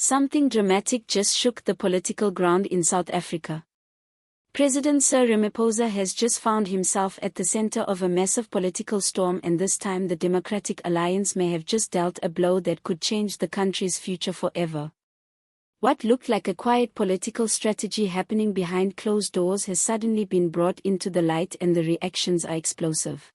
Something dramatic just shook the political ground in South Africa. President Cyril Ramaphosa has just found himself at the center of a massive political storm, and this time the Democratic Alliance may have just dealt a blow that could change the country's future forever. What looked like a quiet political strategy happening behind closed doors has suddenly been brought into the light, and the reactions are explosive.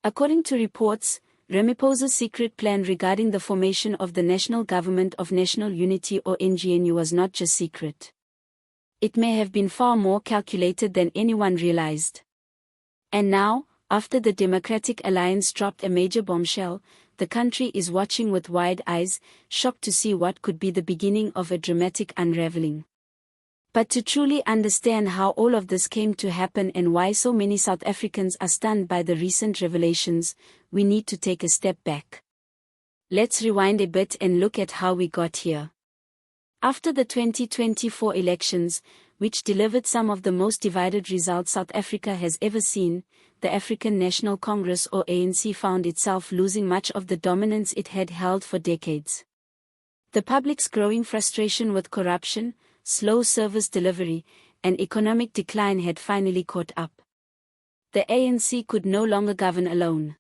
According to reports, Ramaphosa's secret plan regarding the formation of the National Government of National Unity or NGNU was not just secret. It may have been far more calculated than anyone realized. And now, after the Democratic Alliance dropped a major bombshell, the country is watching with wide eyes, shocked to see what could be the beginning of a dramatic unraveling. But to truly understand how all of this came to happen and why so many South Africans are stunned by the recent revelations, we need to take a step back. Let's rewind a bit and look at how we got here. After the 2024 elections, which delivered some of the most divided results South Africa has ever seen, the African National Congress or ANC found itself losing much of the dominance it had held for decades. The public's growing frustration with corruption, slow service delivery, and economic decline had finally caught up. The ANC could no longer govern alone.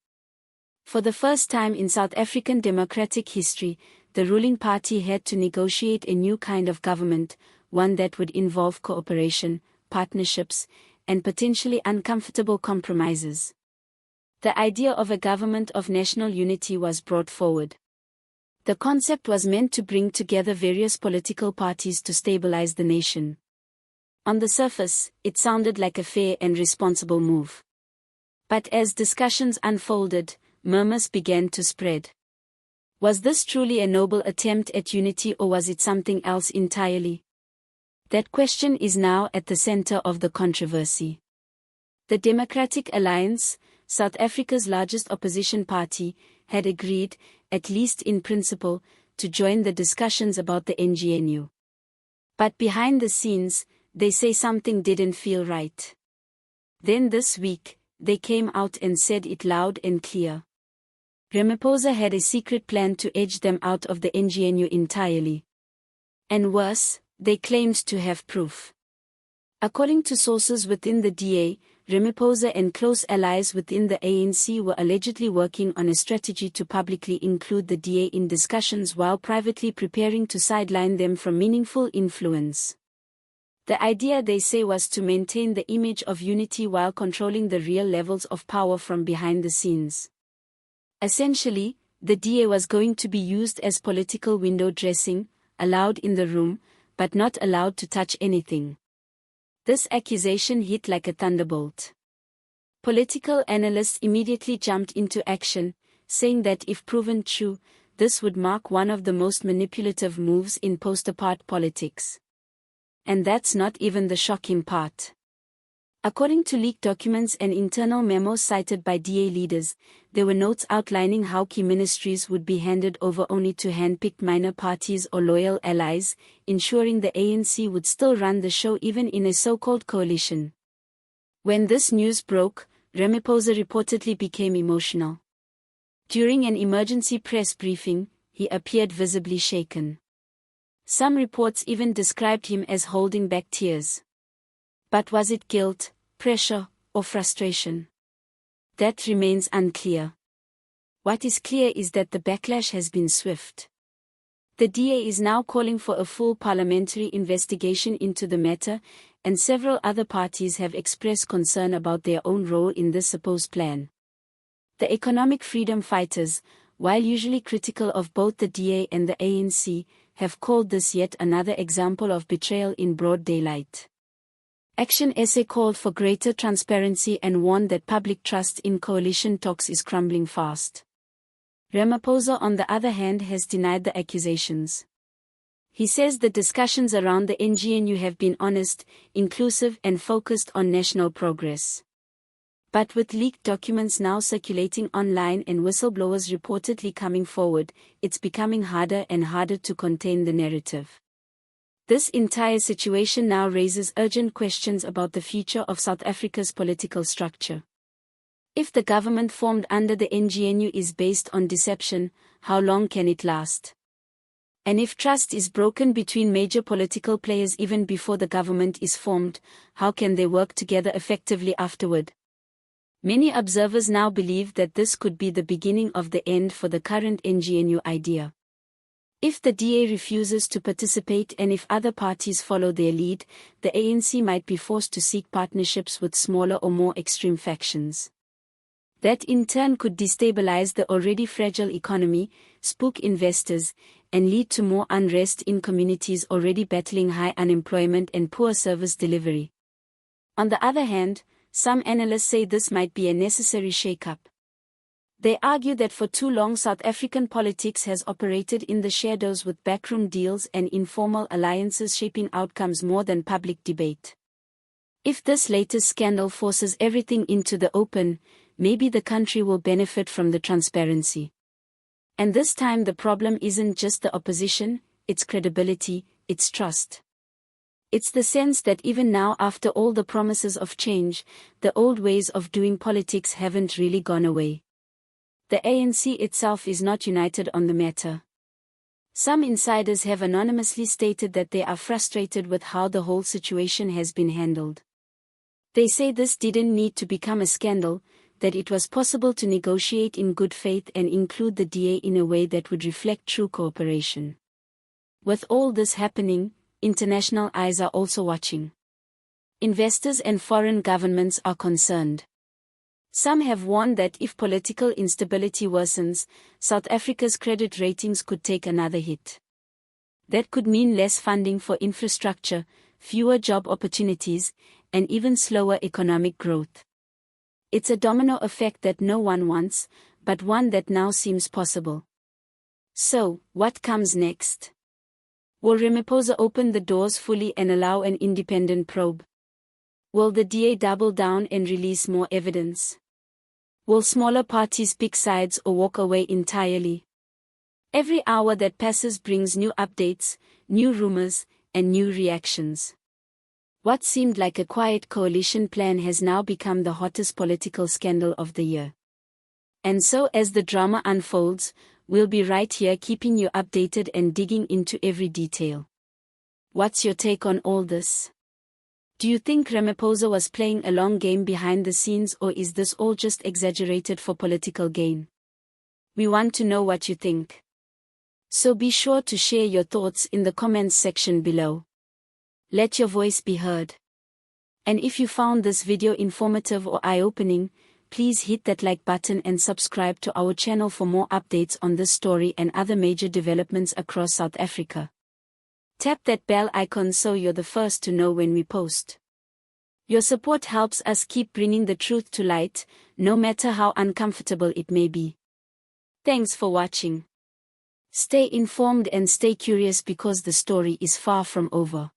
For the first time in South African democratic history, the ruling party had to negotiate a new kind of government, one that would involve cooperation, partnerships, and potentially uncomfortable compromises. The idea of a government of national unity was brought forward. The concept was meant to bring together various political parties to stabilize the nation. On the surface, it sounded like a fair and responsible move. But as discussions unfolded, murmurs began to spread. Was this truly a noble attempt at unity, or was it something else entirely? That question is now at the center of the controversy. The Democratic Alliance, South Africa's largest opposition party, had agreed, at least in principle, to join the discussions about the NGNU. But behind the scenes, they say something didn't feel right. Then this week, they came out and said it loud and clear. Ramaphosa had a secret plan to edge them out of the NGNU entirely. And worse, they claimed to have proof. According to sources within the DA, Ramaphosa and close allies within the ANC were allegedly working on a strategy to publicly include the DA in discussions while privately preparing to sideline them from meaningful influence. The idea, they say, was to maintain the image of unity while controlling the real levels of power from behind the scenes. Essentially, the DA was going to be used as political window dressing, allowed in the room, but not allowed to touch anything. This accusation hit like a thunderbolt. Political analysts immediately jumped into action, saying that if proven true, this would mark one of the most manipulative moves in post-apartheid politics. And that's not even the shocking part. According to leaked documents and internal memos cited by DA leaders, there were notes outlining how key ministries would be handed over only to hand-picked minor parties or loyal allies, ensuring the ANC would still run the show even in a so-called coalition. When this news broke, Ramaphosa reportedly became emotional. During an emergency press briefing, he appeared visibly shaken. Some reports even described him as holding back tears. But was it guilt, pressure, or frustration? That remains unclear. What is clear is that the backlash has been swift. The DA is now calling for a full parliamentary investigation into the matter, and several other parties have expressed concern about their own role in this supposed plan. The economic freedom fighters, while usually critical of both the DA and the ANC, have called this yet another example of betrayal in broad daylight. Action SA called for greater transparency and warned that public trust in coalition talks is crumbling fast. Ramaphosa, on the other hand, has denied the accusations. He says the discussions around the NGNU have been honest, inclusive, and focused on national progress. But with leaked documents now circulating online and whistleblowers reportedly coming forward, it's becoming harder and harder to contain the narrative. This entire situation now raises urgent questions about the future of South Africa's political structure. If the government formed under the NGNU is based on deception, how long can it last? And if trust is broken between major political players even before the government is formed, how can they work together effectively afterward? Many observers now believe that this could be the beginning of the end for the current NGNU idea. If the DA refuses to participate and if other parties follow their lead, the ANC might be forced to seek partnerships with smaller or more extreme factions. That in turn could destabilize the already fragile economy, spook investors, and lead to more unrest in communities already battling high unemployment and poor service delivery. On the other hand, some analysts say this might be a necessary shake-up. They argue that for too long South African politics has operated in the shadows with backroom deals and informal alliances shaping outcomes more than public debate. If this latest scandal forces everything into the open, maybe the country will benefit from the transparency. And this time the problem isn't just the opposition, it's credibility, it's trust. It's the sense that even now, after all the promises of change, the old ways of doing politics haven't really gone away. The ANC itself is not united on the matter. Some insiders have anonymously stated that they are frustrated with how the whole situation has been handled. They say this didn't need to become a scandal, that it was possible to negotiate in good faith and include the DA in a way that would reflect true cooperation. With all this happening, international eyes are also watching. Investors and foreign governments are concerned. Some have warned that if political instability worsens, South Africa's credit ratings could take another hit. That could mean less funding for infrastructure, fewer job opportunities, and even slower economic growth. It's a domino effect that no one wants, but one that now seems possible. So, what comes next? Will Ramaphosa open the doors fully and allow an independent probe? Will the DA double down and release more evidence? Will smaller parties pick sides or walk away entirely? Every hour that passes brings new updates, new rumors, and new reactions. What seemed like a quiet coalition plan has now become the hottest political scandal of the year. And so as the drama unfolds, we'll be right here keeping you updated and digging into every detail. What's your take on all this? Do you think Ramaphosa was playing a long game behind the scenes, or is this all just exaggerated for political gain? We want to know what you think. So be sure to share your thoughts in the comments section below. Let your voice be heard. And if you found this video informative or eye-opening, please hit that like button and subscribe to our channel for more updates on this story and other major developments across South Africa. Tap that bell icon so you're the first to know when we post. Your support helps us keep bringing the truth to light, no matter how uncomfortable it may be. Thanks for watching. Stay informed and stay curious because the story is far from over.